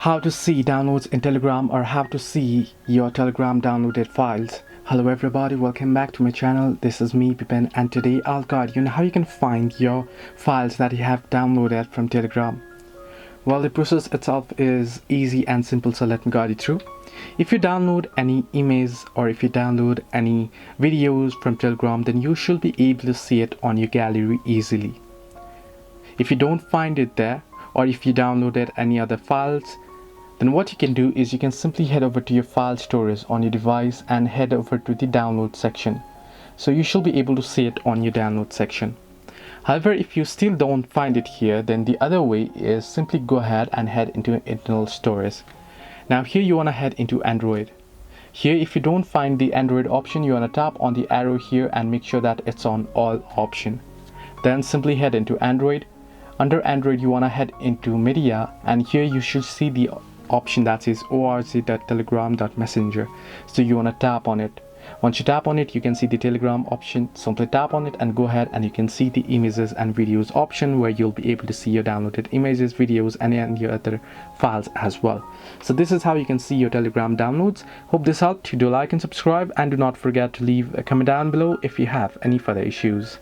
How to see downloads in Telegram or how to see your Telegram downloaded files. Hello everybody, welcome back to my channel. This is me Pipen, and today I'll guide you on how you can find your files that you have downloaded from Telegram. Well, the process itself is easy and simple, so let me guide you through. If you download any images or if you download any videos from Telegram, then you should be able to see it on your gallery easily. If you don't find it there, or if you downloaded any other files, then what you can do is you can simply head over to your file storage on your device and head over to the download section. So you should be able to see it on your download section. However, if you still don't find it here, then the other way is simply go ahead and head into internal storage. Now here you want to head into Android. Here, if you don't find the Android option, you want to tap on the arrow here and make sure that it's on all option. Then simply head into Android. Under Android, you want to head into media, and here you should see the option that says org.telegram.messenger. So you want to tap on it. Once you tap on it, you can see the Telegram option. Simply tap on it and go ahead and you can see the images and videos option, where you'll be able to see your downloaded images, videos, and your other files as well. So this is how you can see your Telegram downloads. Hope this helped. Do like and subscribe, and do not forget to leave a comment down below if you have any further issues.